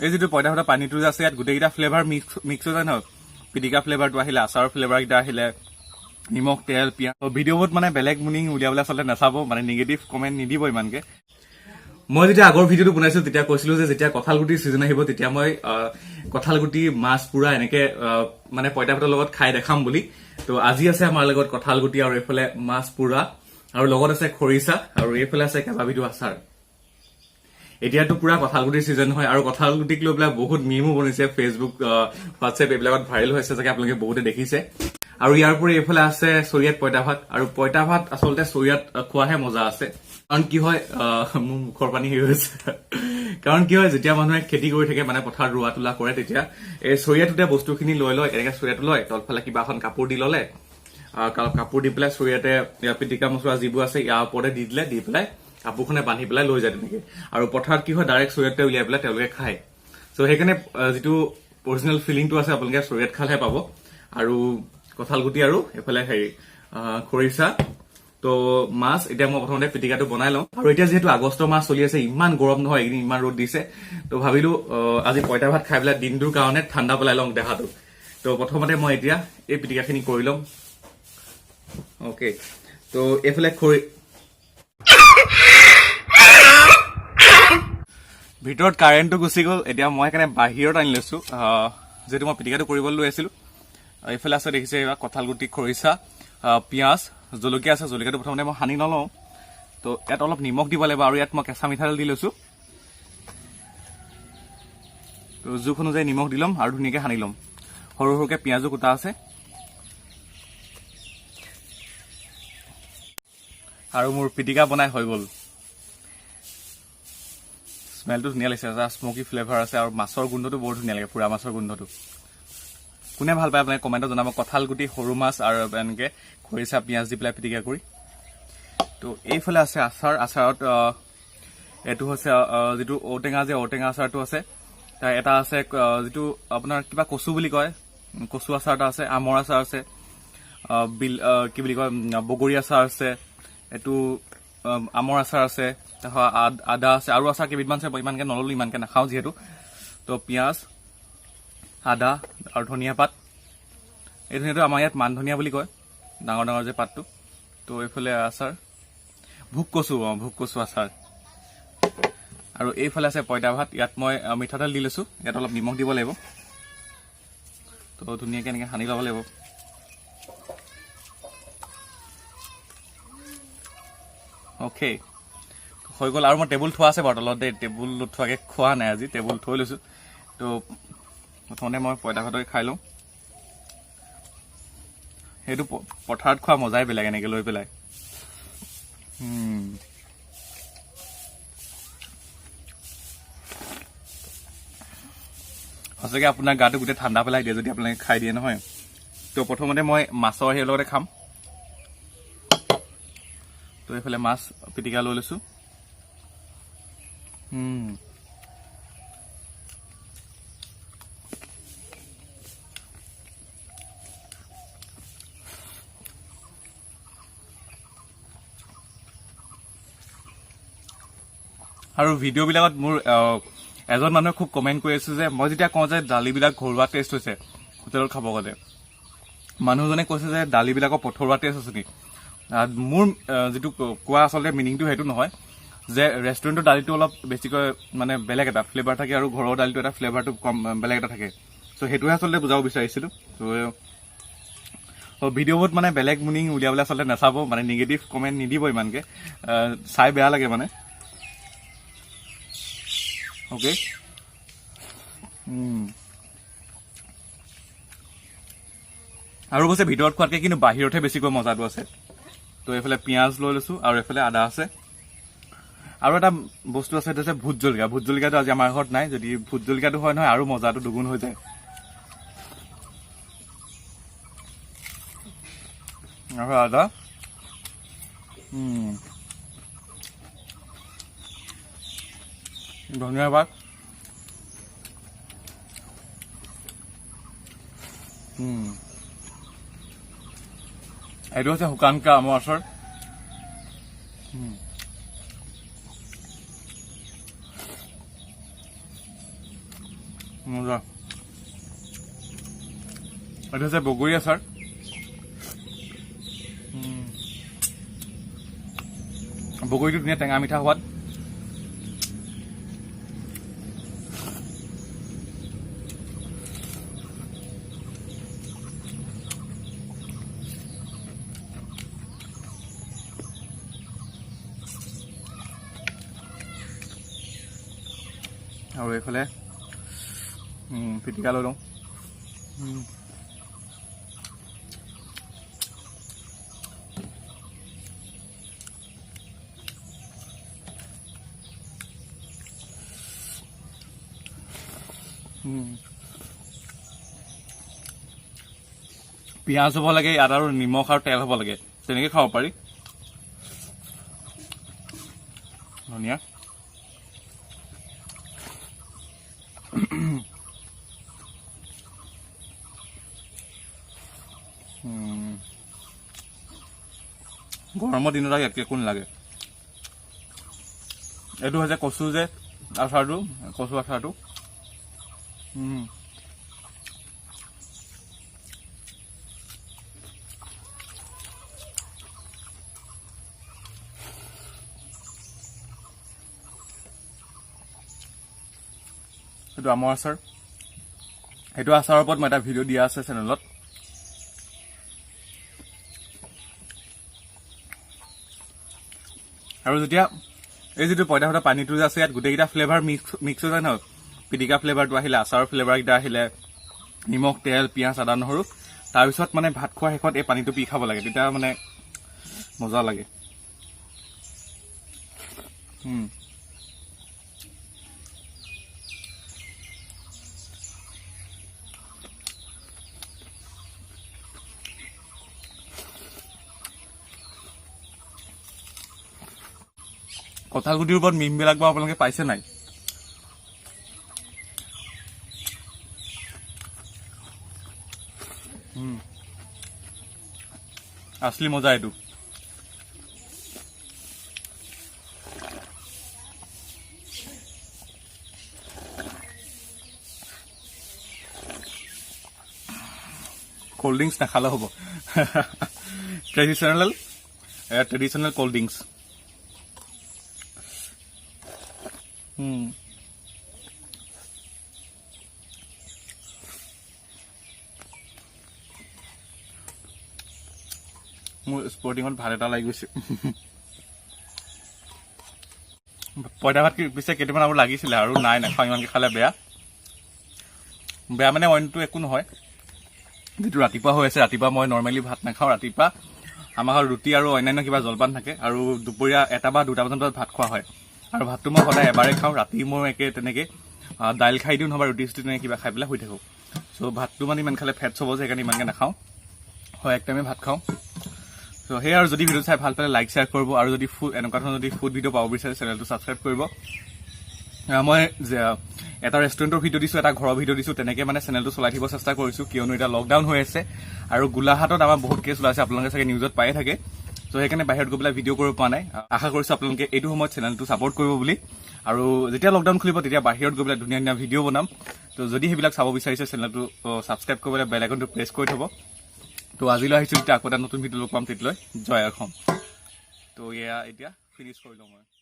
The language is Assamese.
এই যেটো পয়টা ভাতৰ পানীটো যে আছে ইয়াত গোটেইকেইটা ফ্লেভাৰ মিক্স হৈ যায় ন পিটিকা ফ্লেভাৰটো আহিলে আচাৰৰ ফ্লেভাৰ কেইটা আহিলে নিমখ তেল পিঁয়াজ ভিডিঅ'বোৰত মানে বেলেগ মিনিং উলিয়াবলৈ আচলতে নাচাব মানে নিগেটিভ কমেণ্ট নিদিব ইমানকে মই যেতিয়া আগৰ ভিডিঅ'টো বনাইছিলো তেতিয়া কৈছিলো যে যেতিয়া কঁঠালগুটিৰ ছিজন আহিব তেতিয়া মই কঁঠালগুটি মাছ পুৰা এনেকে মানে পইতা ভাতৰ লগত খাই দেখাম বুলি তো আজি আছে আমাৰ লগত কঁঠালগুটি আৰু এইফালে মাছ পুৰা আৰু লগত আছে খৰিচা আৰু এইফালে আছে কেবাবিধো আচাৰ এতিয়াতো পুৰা কঁঠালগুটিৰ ছিজন হয় আৰু কঁঠালগুটিক লৈ পেলাই বহুত মিমো বনিছে ফেচবুক হোৱাটছএপ এইবিলাকত ভাইৰেল হৈছে চাগে আপোনালোকে বহুতে দেখিছে আৰু ইয়াৰ উপৰি এইফালে আছে চৰিয়াত পইতা ভাত আৰু পইতা ভাত আচলতে চৰিয়াত খোৱাহে মজা আছে কাৰণ কি হয় মোৰ মুখৰ পানী হৈ গৈছে কাৰণ কি হয় যেতিয়া মানুহে খেতি কৰি থাকে মানে পথাৰ ৰোৱা তোলা কৰে তেতিয়া এই চৰিয়াটোতে বস্তুখিনি লৈ লয় এনেকে চৰিয়াটো লয় তলফালে কিবা এখন কাপোৰ দি ললে কাপোৰ দি পেলাই চৰিয়াতে পিটিকা মছলা যিবোৰ আছে ইয়াৰ ওপৰতে দি দিলে দি পেলাই কাপোৰখনে বান্ধি পেলাই লৈ যায় তেনেকে আৰু পথাৰত কি হয় ডাইৰেক্ট চৰিয়াতে উলিয়াই পেলাই তেওঁলোকে খায় চ' সেইকাৰণে যিটো অৰিজিনেল ফিলিংটো আছে আপোনালোকে চৰিয়াত খালেহে পাব আৰু কঁঠালগুটি আৰু এইফালে হেৰি খৰিচা তো মাছ এতিয়া মই প্ৰথমতে পিটিকাটো বনাই লওঁ আৰু এতিয়া যিহেতু আগষ্টৰ মাছ চলি আছে ইমান গৰম নহয় এইকেইদিন ইমান ৰ'দ দিছে তো ভাবিলো আজি পইতা ভাত খাই পেলাই দিনটোৰ কাৰণে ঠাণ্ডা পেলাই লওঁ দেহাটো তো প্ৰথমতে মই এতিয়া এই পিটিকাখিনি কৰি লম অ'কে তো এইফালে ভিতৰত কাৰেণ্টটো গুচি গ'ল এতিয়া মই সেইকাৰণে বাহিৰত আনি লৈছো যিহেতু মই পিটিকাটো কৰিবলৈ লৈ আছিলো এইফালে আছে দেখিছে এইবাৰ কঁঠালগুটি খৰিচা পিঁয়াজ জলকীয়া আছে জলকীয়াটো প্ৰথমতে মই সানি নলওঁ তো ইয়াত অলপ নিমখ দিব লাগিব আৰু ইয়াত মই কেঁচা মিঠাতেল দি লৈছো তো জোখ অনুযায়ী নিমখ দি ল'ম আৰু ধুনীয়াকৈ সানি ল'ম সৰু সৰুকৈ পিঁয়াজো কুটা আছে আৰু মোৰ পিটিকা বনাই হৈ গ'ল স্মেলটো ধুনীয়া লাগিছে এটা স্মকি ফ্লেভাৰ আছে আৰু মাছৰ গোন্ধটো বৰ ধুনীয়া লাগে পুৰা মাছৰ গোন্ধটো কোনে ভাল পায় আপোনালোকে কমেণ্টত জনাব কঁঠালগুটি সৰু মাছ আৰু এনেকৈ খৰিচা পিঁয়াজ দি পেলাই পিটিকা কৰি তো এইফালে আছে আচাৰত এইটো হৈছে যিটো ঔটেঙা আচাৰটো আছে তাৰ এটা আছে যিটো আপোনাৰ কিবা কচু বুলি কয় কচু আচাৰ এটা আছে আমৰ আচাৰ আছে কি বুলি কয় বগৰী আচাৰ আছে এইটো আমৰ আচাৰ আছে আদা আছে আৰু আচাৰ কেইবিধমান আছে ইমানকৈ নল'লো ইমানকৈ নাখাওঁ যিহেতু তো পিঁয়াজ আদা আৰু ধনিয়া পাত এই ধনিয়াটো আমাৰ ইয়াত মান ধনিয়া বুলি কয় ডাঙৰ ডাঙৰ যে পাতটো তো এইফালে আচাৰ ভোগ কচু আচাৰ আৰু এইফালে আছে পইতা ভাত ইয়াত মই মিঠাতেল দি লৈছো ইয়াত অলপ নিমখ দিব লাগিব তো ধুনীয়াকৈ এনেকৈ সানি ল'ব লাগিব অ'কে হৈ গ'ল আৰু মই টেবুল থোৱা আছে বাৰু তলত দেই টেবুল থোৱাকৈ খোৱা নাই আজি টেবুল থৈ লৈছোঁ তো প্ৰথমতে মই পইতা ভাতকে খাই লওঁ সেইটো পথাৰত খোৱা মজাই বেলেগ এনেকৈ লৈ পেলাই সঁচাকৈ আপোনাৰ গাটো গোটেই ঠাণ্ডা পেলাই দিয়ে যদি আপোনালোকে খাই দিয়ে নহয় তো প্ৰথমতে মই মাছৰ সেই লগতে খাম তো এইফালে মাছ পিটিকা লৈ লৈছোঁ আৰু ভিডিঅ'বিলাকত মোৰ এজন মানুহে খুব কমেণ্ট কৰি আছো যে মই যেতিয়া কওঁ যে দালিবিলাক ঘৰুৱা টেষ্ট হৈছে হোটেলত খাব গ'লে মানুহজনে কৈছে যে দালিবিলাকৰ পথৰুৱা টেষ্ট আছে নেকি মোৰ যিটো কোৱা আচলতে মিনিংটো সেইটো নহয় যে ৰেষ্টুৰেণ্টৰ দালিটো অলপ বেছিকৈ মানে বেলেগ এটা ফ্লেভাৰ থাকে আৰু ঘৰৰ দালিটো এটা ফ্লেভাৰটো কম বেলেগ এটা থাকে চ' সেইটোহে আচলতে বুজাব বিচাৰিছিলোঁ ত' ভিডিঅ'বোৰত মানে বেলেগ মিনিং উলিয়াবলৈ আচলতে নাচাব মানে নিগেটিভ কমেণ্ট নিদিব ইমানকৈ চাই বেয়া লাগে মানে অ'কে আৰু কৈছে ভিতৰত খোৱাতকৈ কিন্তু বাহিৰতহে বেছিকৈ মজাটো আছে তো এইফালে পিঁয়াজ লৈ লৈছোঁ আৰু এইফালে আদা আছে আৰু এটা বস্তু আছে সেইটো হৈছে ভোট জলকীয়াটো আজি আমাৰ ঘৰত নাই যদি ভোট জলকীয়াটো হয় নহয় আৰু মজাটো দুগুণ হৈ যায় আৰু আদা ধনিয়া পাত এইটো হৈছে শুকানকৈ আমৰ আচাৰ মজা এইটো হৈছে বগৰী আচাৰ বগৰীটো ধুনীয়া টেঙা মিঠা সোৱাদ আৰু এইফালে পিটিকা লৈ লওঁ পিঁয়াজ হ'ব লাগে ইয়াত আৰু নিমখ আৰু তেল হ'ব লাগে তেনেকৈ খাব পাৰি ধুনীয়া গৰমৰ দিনত একো নালাগে এইটো হৈছে কচু যে আচাৰটো কচু আচাৰটো এইটো আমৰ আচাৰ সেইটো আচাৰৰ ওপৰত মই এটা ভিডিঅ' দিয়া আছে চেনেলত আৰু যেতিয়া এই যিটো পইতা ভাতৰ পানীটো যে আছে ইয়াত গোটেইকেইটা ফ্লেভাৰ মিক্স হৈ যায় নহয় পিটিকা ফ্লেভাৰটো আহিলে আচাৰৰ ফ্লেভাৰকেইটা আহিলে নিমখ তেল পিঁয়াজ আদা নহৰু তাৰপিছত মানে ভাত খোৱাৰ শেষত এই পানীটো পি খাব লাগে তেতিয়া মানে মজা লাগে কঁঠালগুটিৰ ওপৰত মিমবিলাক বাৰু আপোনালোকে পাইছে নাই আছলি মজা এইটো কোল্ড ড্ৰিংকছ নাখালে হ'ব ট্ৰেডিশ্যনেল কোল্ড ড্ৰিংকছ মোৰ স্পৰ্টিঙত ভাল এটা লাগি গৈছে পইতা ভাত পিছে কেইটামান আৰু লাগিছিলে আৰু নাই নাখাওঁ ইমানকৈ খালে বেয়া মানে অইনটো একো নহয় যিটো ৰাতিপুৱা হৈ আছে ৰাতিপুৱা মই নৰ্মেলি ভাত নাখাওঁ ৰাতিপুৱা আমাৰ ঘৰত ৰুটি আৰু অন্যান্য কিবা জলপান থাকে আৰু দুপৰীয়া 1 বা 2 বজাত ভাত খোৱা হয় আৰু ভাতটো মই সদায় এবাৰে খাওঁ ৰাতি মই তেনেকৈ দাইল খাই দিওঁ নহবা ৰুটি চুটি তেনেকৈ কিবা খাই পেলাই শুই থাকোঁ চ' ভাতটো মানে ইমান খালে ফেটছ হ'ব যে সেইকাৰণে ইমানকৈ নাখাওঁ হয় এক টাইমে ভাত খাওঁ চ' সেই আৰু যদি ভিডিঅ' চাই ভাল পালে লাইক শ্বেয়াৰ কৰিব আৰু যদি এনেকুৱা ধৰণৰ যদি ফুড ভিডিঅ' পাব বিচাৰে চেনেলটো ছাবস্ক্ৰাইব কৰিব মই এটা ৰেষ্টুৰেণ্টৰ ভিডিঅ' দিছোঁ এটা ঘৰৰ ভিডিঅ' দিছোঁ তেনেকৈ মানে চেনেলটো চলাই থাকিব চেষ্টা কৰিছোঁ কিয়নো এতিয়া লকডাউন হৈ আছে আৰু গোলাঘাটত আমাৰ বহুত কেছ ওলাইছে আপোনালোকে চাগে নিউজত পায়ে থাকে চ' সেইকাৰণে বাহিৰত গৈ পেলাই ভিডিঅ' কৰিব পৰা নাই আশা কৰিছোঁ আপোনালোকে এইটো সময়ত চেনেলটো ছাপোৰ্ট কৰিব বুলি আৰু যেতিয়া লকডাউন খুলিব তেতিয়া বাহিৰত গৈ পেলাই ধুনীয়া ধুনীয়া ভিডিঅ' বনাম ত' যদি সেইবিলাক চাব বিচাৰিছে চেনেলটো ছাবস্ক্ৰাইব কৰিবলৈ বেল আইকনটো প্ৰেছ কৰি থ'ব তো আজিলৈ আহিছোঁ যেতিয়া আকৌ এটা নতুন ভিডিঅ' লগ পাম তেতিয়ালৈ জয় অসম তো এয়া এতিয়া ফিনিছ কৰি লওঁ মই